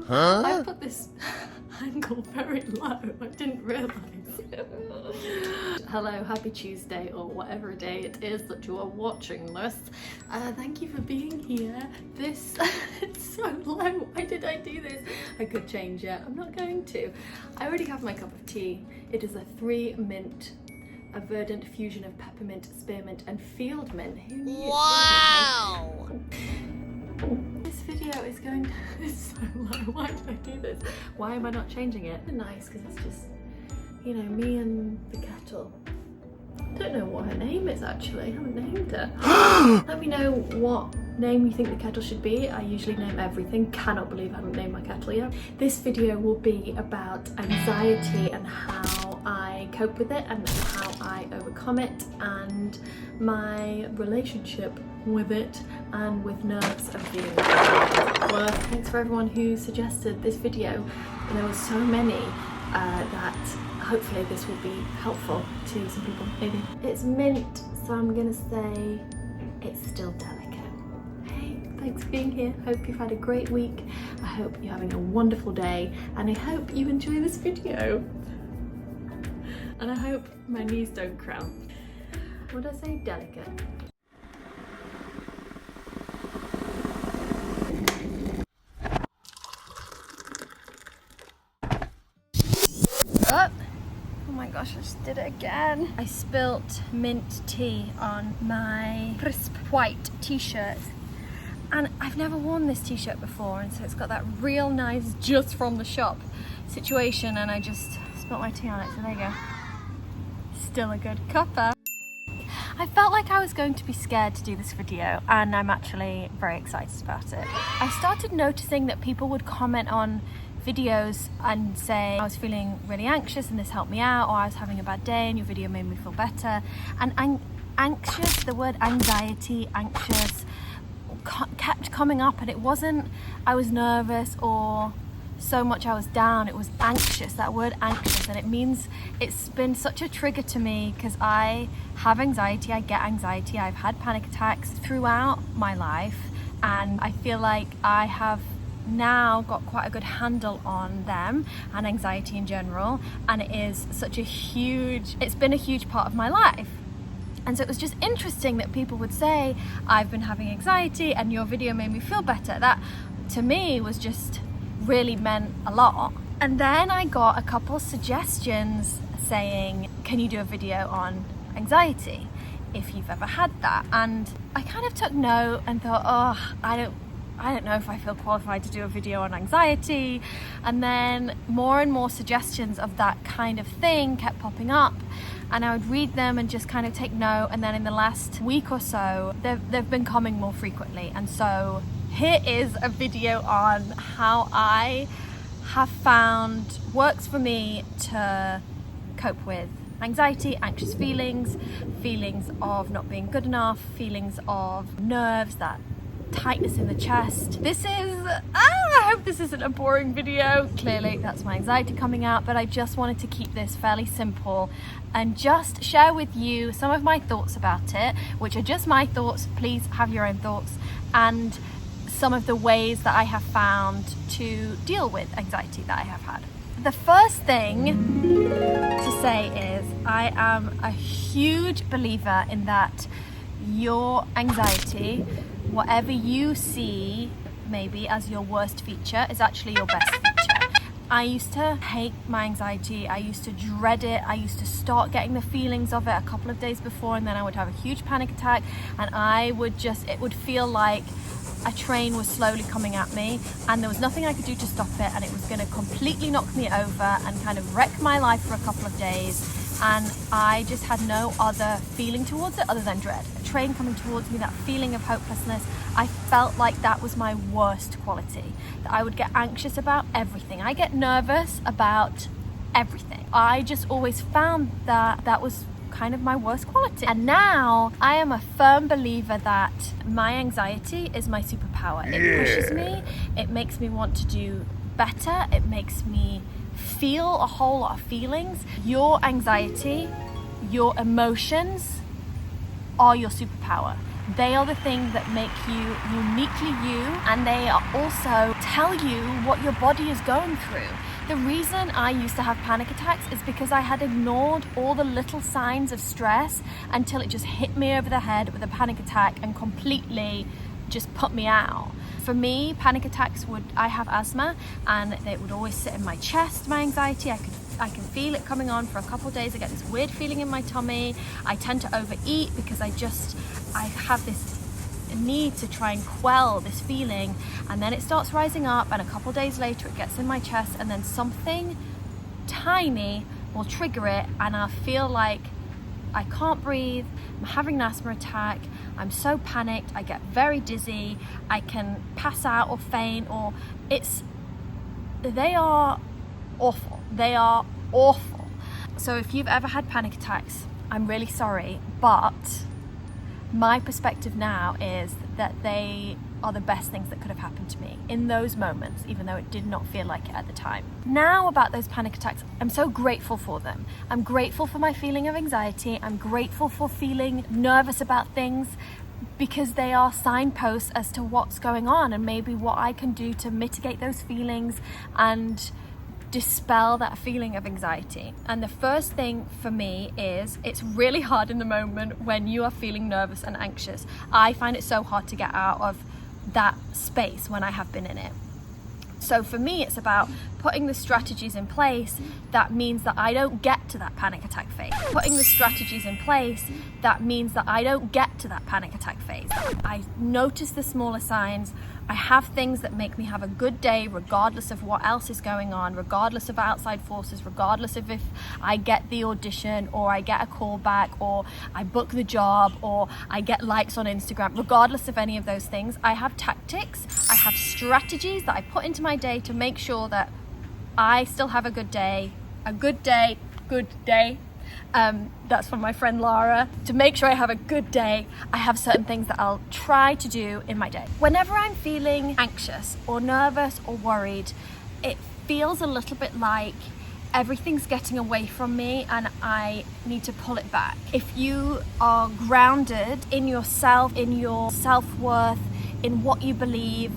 I put this angle very low, I didn't realise. Hello, happy Tuesday, or whatever day it is that you are watching this. Thank you for being here. This, it's so low, why did I do this? I could change it, I'm not going to. I already have my cup of tea. It is a 3-mint, a verdant fusion of peppermint, spearmint and field mint. Who knew? Wow! This video is going, it's so low, why did I do this? Why am I not changing it? Nice, because it's just, you know, me and the kettle. I don't know what her name is actually, I haven't named her. Let me know what name you think the kettle should be. I usually name everything. Cannot believe I haven't named my kettle yet. This video will be about anxiety and how I cope with it and how I overcome it and my relationship with it and with nerves and feelings. Well, thanks for everyone who suggested this video. There were so many that hopefully this will be helpful to some people, maybe. It's mint, so I'm gonna say it's still delicate. Hey, thanks for being here. Hope you've had a great week. I hope you're having a wonderful day, and I hope you enjoy this video. And I hope my knees don't cramp. What did I say? Delicate. Oh my gosh, I just did it again. I spilt mint tea on my crisp white t-shirt. And I've never worn this t-shirt before, and so it's got that real nice just from the shop situation, and I just spilt my tea on it, so there you go. Still a good cuppa. I felt like I was going to be scared to do this video, and I'm actually very excited about it. I started noticing that people would comment on videos and say I was feeling really anxious and this helped me out, or I was having a bad day and your video made me feel better. And anxious, the word anxiety, anxious, kept coming up, and it wasn't I was nervous or so much I was down, it was anxious, that word anxious, and it means it's been such a trigger to me because I have anxiety, I get anxiety, I've had panic attacks throughout my life, and I feel like I have now got quite a good handle on them and anxiety in general, and it is such a huge, it's been a huge part of my life. And so it was just interesting that people would say I've been having anxiety and your video made me feel better. That to me was just really meant a lot. And then I got a couple suggestions saying, can you do a video on anxiety if you've ever had that? And I kind of took note and thought, oh, I don't know if I feel qualified to do a video on anxiety. And then more and more suggestions of that kind of thing kept popping up, and I would read them and just kind of take note. And then in the last week or so, they've been coming more frequently. And so here is a video on how I have found works for me to cope with anxiety, anxious feelings, feelings of not being good enough, feelings of nerves, that tightness in the chest. This is, I hope this isn't a boring video. Clearly that's my anxiety coming out, but I just wanted to keep this fairly simple and just share with you some of my thoughts about it, which are just my thoughts. Please have your own thoughts, and some of the ways that I have found to deal with anxiety that I have had. The first thing to say is I am a huge believer in that your anxiety, whatever you see maybe as your worst feature, is actually your best feature. I used to hate my anxiety, I used to dread it, I used to start getting the feelings of it a couple of days before, and then I would have a huge panic attack, and I would just, it would feel like a train was slowly coming at me, and there was nothing I could do to stop it, and it was going to completely knock me over and kind of wreck my life for a couple of days. And I just had no other feeling towards it other than dread. A train coming towards me, that feeling of hopelessness, I felt like that was my worst quality. That I would get anxious about everything. I get nervous about everything. I just always found that that was kind of my worst quality. And now I am a firm believer that my anxiety is my superpower. It pushes me, it makes me want to do better, it makes me feel a whole lot of feelings. Your anxiety, your emotions are your superpower. They are the things that make you uniquely you, and they are also tell you what your body is going through. The reason I used to have panic attacks is because I had ignored all the little signs of stress until it just hit me over the head with a panic attack and completely just put me out. For me, panic attacks I have asthma, and it would always sit in my chest, my anxiety. I can feel it coming on for a couple of days. I get this weird feeling in my tummy. I tend to overeat because I have this need to try and quell this feeling, and then it starts rising up, and a couple of days later it gets in my chest, and then something tiny will trigger it, and I feel like I can't breathe, I'm having an asthma attack, I'm so panicked, I get very dizzy, I can pass out or faint, or they are awful. They are awful. So if you've ever had panic attacks, I'm really sorry, but my perspective now is that they are the best things that could have happened to me in those moments, even though it did not feel like it at the time. Now about those panic attacks, I'm so grateful for them. I'm grateful for my feeling of anxiety. I'm grateful for feeling nervous about things, because they are signposts as to what's going on and maybe what I can do to mitigate those feelings and dispel that feeling of anxiety. And the first thing for me is, it's really hard in the moment when you are feeling nervous and anxious. I find it so hard to get out of that space when I have been in it. So for me, it's about putting the strategies in place that means that I don't get to that panic attack phase. Putting the strategies in place that means that I don't get to that panic attack phase. I notice the smaller signs. I have things that make me have a good day regardless of what else is going on, regardless of outside forces, regardless of if I get the audition or I get a call back or I book the job or I get likes on Instagram. Regardless of any of those things, I have tactics, I have strategies that I put into my day to make sure that I still have a good day. That's from my friend Lara. To make sure I have a good day, I have certain things that I'll try to do in my day. Whenever I'm feeling anxious or nervous or worried, it feels a little bit like everything's getting away from me and I need to pull it back. If you are grounded in yourself, in your self-worth, in what you believe,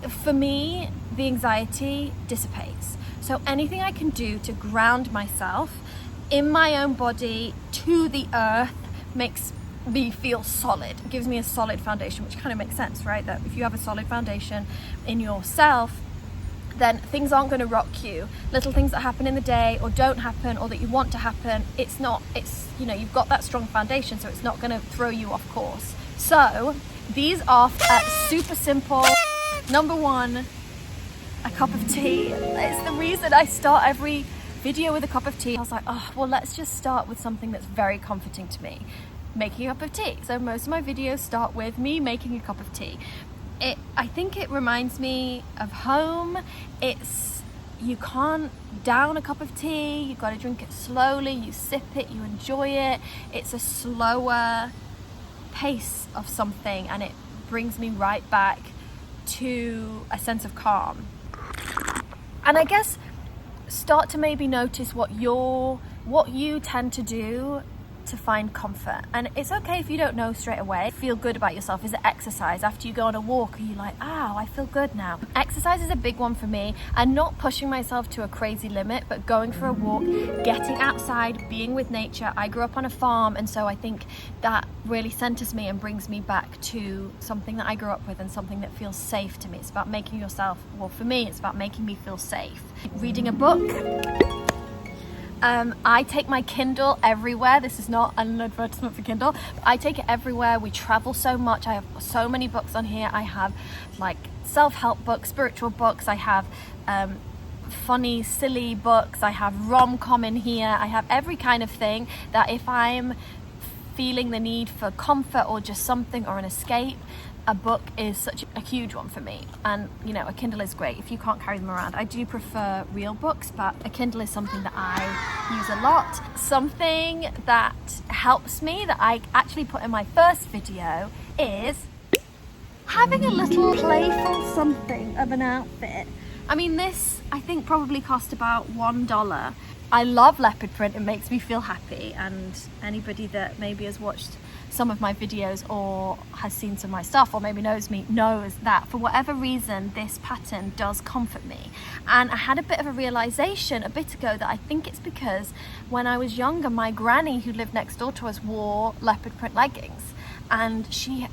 for me, the anxiety dissipates. So anything I can do to ground myself in my own body to the earth makes me feel solid. It gives me a solid foundation, which kind of makes sense, right? That if you have a solid foundation in yourself, then things aren't going to rock you. Little things that happen in the day or don't happen or that you want to happen, you've got that strong foundation, so it's not going to throw you off course. So these are super simple. Number one, a cup of tea. It's the reason I start every video with a cup of tea. I was like, let's just start with something that's very comforting to me, making a cup of tea. So most of my videos start with me making a cup of tea. I think it reminds me of home. You can't down a cup of tea, you've got to drink it slowly, you sip it, you enjoy it. It's a slower pace of something, and it brings me right back to a sense of calm. And I guess start to maybe notice what you tend to do to find comfort. And it's okay if you don't know straight away. Feel good about yourself. Is it exercise? After you go on a walk, are you like, I feel good now? Exercise is a big one for me, and not pushing myself to a crazy limit, but going for a walk, getting outside, being with nature. I grew up on a farm, and so I think that really centers me and brings me back to something that I grew up with and something that feels safe to me. It's about making yourself, for me, it's about making me feel safe. Reading a book. I take my Kindle everywhere. This is not an advertisement for Kindle, but I take it everywhere. We travel so much. I have so many books on here. I have like self-help books, spiritual books. I have funny, silly books. I have rom-com in here. I have every kind of thing that if I'm feeling the need for comfort or just something or an escape, a book is such a huge one for me. And a Kindle is great if you can't carry them around. I do prefer real books, but a Kindle is something that I use a lot. Something that helps me that I actually put in my first video is having a little playful something of an outfit. I mean, this I think probably cost about $1. I love leopard print. It makes me feel happy, and anybody that maybe has watched some of my videos or has seen some of my stuff or maybe knows me knows that for whatever reason this pattern does comfort me. And I had a bit of a realization a bit ago that I think it's because when I was younger, my granny who lived next door to us wore leopard print leggings, and she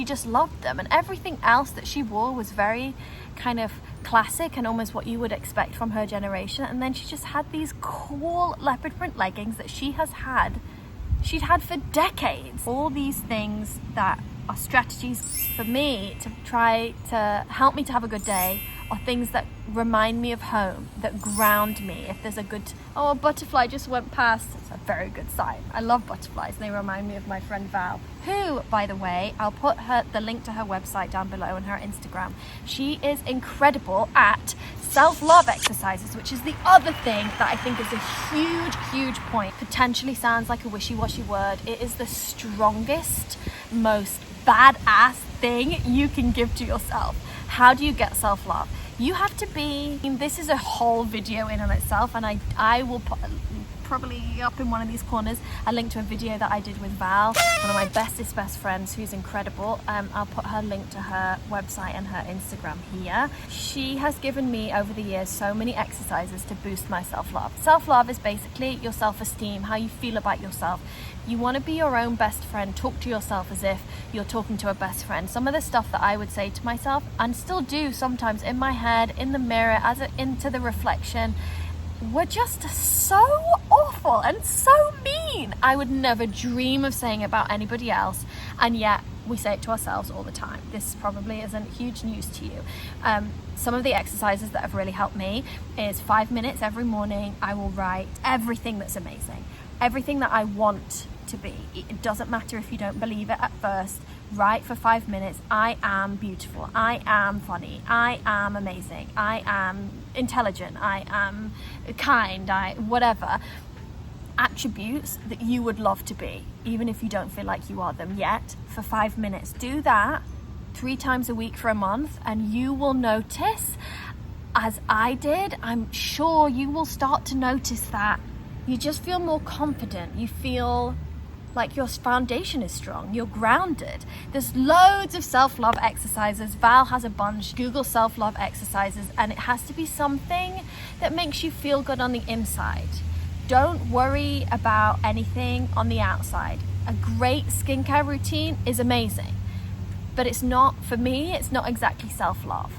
just loved them, and everything else that she wore was very kind of classic and almost what you would expect from her generation. And then she just had these cool leopard print leggings that she'd had for decades. All these things that are strategies for me to try to help me to have a good day, are things that remind me of home, that ground me. If there's a butterfly just went past, it's a very good sign. I love butterflies, they remind me of my friend Val, who, by the way, I'll put the link to her website down below and her Instagram. She is incredible at self-love exercises, which is the other thing that I think is a huge point. Potentially sounds like a wishy-washy word. It is the strongest, most badass thing you can give to yourself. How do you get self-love? You have to be, this is a whole video in on itself, and I will put probably up in one of these corners a link to a video that I did with Val, one of my bestest best friends who's incredible. I'll put her link to her website and her Instagram here. She has given me over the years so many exercises to boost my self-love. Self-love is basically your self-esteem, how you feel about yourself. You want to be your own best friend. Talk to yourself as if you're talking to a best friend. Some of the stuff that I would say to myself, and still do sometimes in my head, in the mirror, into the reflection, were just so awful and so mean. I would never dream of saying about anybody else, and yet we say it to ourselves all the time. This probably isn't huge news to you. Some of the exercises that have really helped me is 5 minutes every morning. I will write everything that's amazing, everything that I want to be. It doesn't matter if you don't believe it at first. Write for 5 minutes. I am beautiful. I am funny. I am amazing. I am intelligent. I am kind. Whatever attributes that you would love to be, even if you don't feel like you are them yet, for 5 minutes. Do that 3 times a week for a month, and you will notice, as I did, I'm sure you will start to notice that you just feel more confident. You feel like your foundation is strong, you're grounded. There's loads of self-love exercises. Val has a bunch. Google self-love exercises, and it has to be something that makes you feel good on the inside. Don't worry about anything on the outside. A great skincare routine is amazing, but it's not, for me, it's not exactly self-love.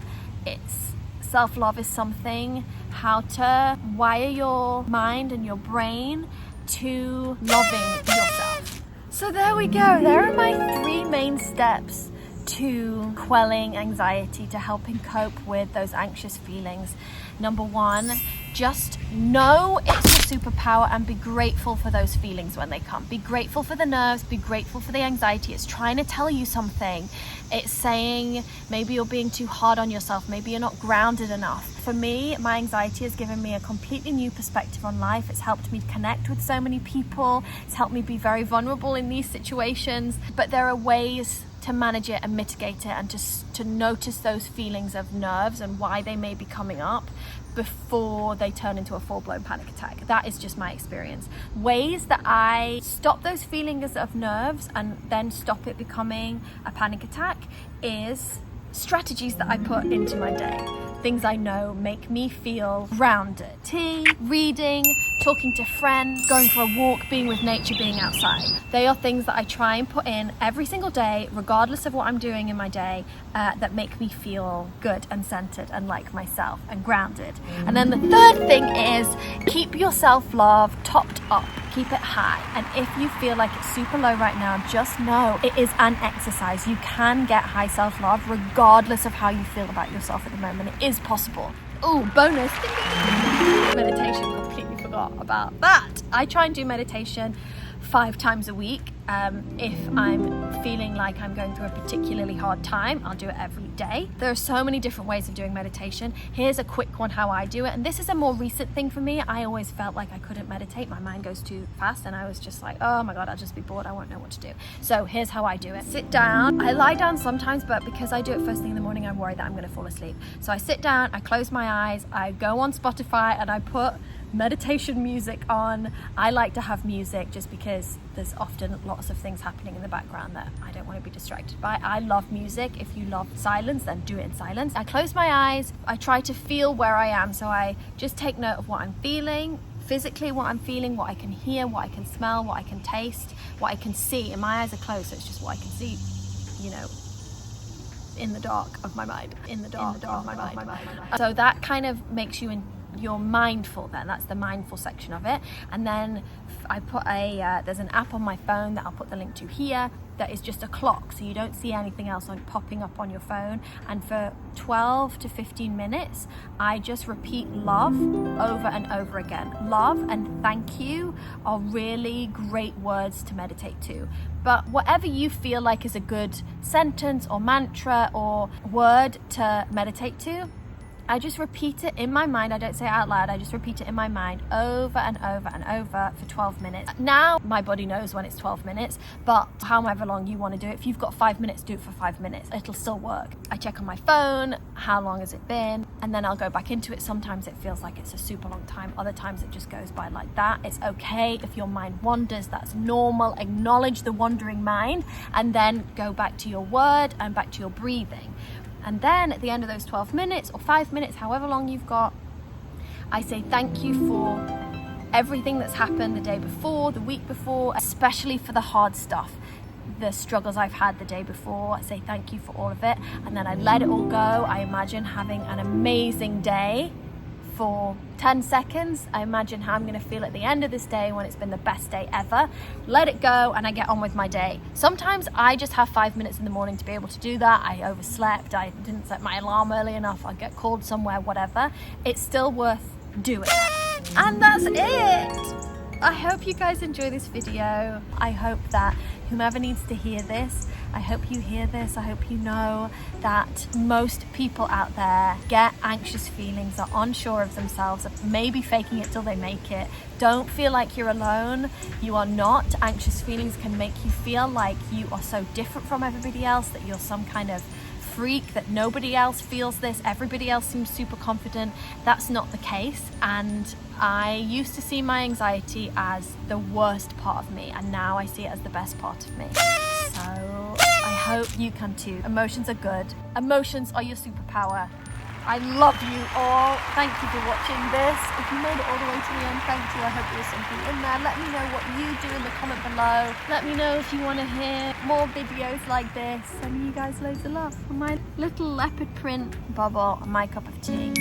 Self-love is something, how to wire your mind and your brain to loving yourself. So there we go. There are my 3 main steps to quelling anxiety, to helping cope with those anxious feelings. Number 1, just know it's your superpower and be grateful for those feelings when they come. Be grateful for the nerves, be grateful for the anxiety. It's trying to tell you something. It's saying maybe you're being too hard on yourself, maybe you're not grounded enough. For me, my anxiety has given me a completely new perspective on life. It's helped me connect with so many people. It's helped me be very vulnerable in these situations. But there are ways to manage it and mitigate it, and just to notice those feelings of nerves and why they may be coming up before they turn into a full-blown panic attack. That is just my experience. Ways that I stop those feelings of nerves and then stop it becoming a panic attack is strategies that I put into my day. Things I know make me feel grounded. Tea, reading, talking to friends, going for a walk, being with nature, being outside. They are things that I try and put in every single day, regardless of what I'm doing in my day, that make me feel good and centered and like myself and grounded. And then the third thing is keep your self-love topped up. Keep it high. And if you feel like it's super low right now, just know it is an exercise. You can get high self-love regardless of how you feel about yourself at the moment. It is possible. Oh, bonus. Meditation, completely forgot about that. I try and do meditation 5 times a week. If I'm feeling like I'm going through a particularly hard time, I'll do it every day. There are so many different ways of doing meditation. Here's a quick one how I do it, and this is a more recent thing for me. I always felt like I couldn't meditate. My mind goes too fast, and I was just like, oh my God, I'll just be bored. I won't know what to do. So here's how I do it. Sit down. I lie down sometimes, but because I do it first thing in the morning, I'm worried that I'm going to fall asleep. So I sit down, I close my eyes, I go on Spotify, and I put meditation music on. I like to have music just because there's often lots of things happening in the background that I don't want to be distracted by. I love music. If you love silence, then do it in silence. I close my eyes. I try to feel where I am. So I just take note of what I'm feeling, physically what I'm feeling, what I can hear, what I can smell, what I can taste, what I can see. And my eyes are closed, so it's just what I can see, you know, in the dark of my mind, in the dark of my mind. So that kind of makes you you're mindful then. That's the mindful section of it. And then I put there's an app on my phone that I'll put the link to here that is just a clock, so you don't see anything else popping up on your phone. And for 12 to 15 minutes, I just repeat love over and over again. Love and thank you are really great words to meditate to. But whatever you feel like is a good sentence or mantra or word to meditate to, I just repeat it in my mind. I don't say it out loud. I just repeat it in my mind over and over and over for 12 minutes. Now my body knows when it's 12 minutes, but however long you want to do it, if you've got 5 minutes, do it for 5 minutes. It'll still work. I check on my phone, how long has it been? And then I'll go back into it. Sometimes it feels like it's a super long time. Other times it just goes by like that. It's okay if your mind wanders. That's normal. Acknowledge the wandering mind and then go back to your word and back to your breathing. And then at the end of those 12 minutes or 5 minutes, however long you've got, I say thank you for everything that's happened the day before, the week before, especially for the hard stuff, the struggles I've had the day before. I say thank you for all of it. And then I let it all go. I imagine having an amazing day for 10 seconds. I imagine how I'm going to feel at the end of this day when it's been the best day ever. Let it go and I get on with my day. Sometimes I just have 5 minutes in the morning to be able to do that. I overslept, I didn't set my alarm early enough, I get called somewhere, whatever. It's still worth doing. And that's it. I hope you guys enjoy this video. I hope that whomever needs to hear this, I hope you hear this. I hope you know that most people out there get anxious feelings, are unsure of themselves, maybe faking it till they make it. Don't feel like you're alone. You are not. Anxious feelings can make you feel like you are so different from everybody else, that you're some kind of freak, that nobody else feels this, everybody else seems super confident. That's not the case. And I used to see my anxiety as the worst part of me, and now I see it as the best part of me. So I hope you can too. Emotions are good. Emotions are your superpower. I love you all. Thank you for watching this. If you made it all the way to the end, thank you. I hope there was something in there. Let me know what you do in the comment below. Let me know if you want to hear more videos like this. Sending you guys loads of love from my little leopard print bubble and my cup of tea.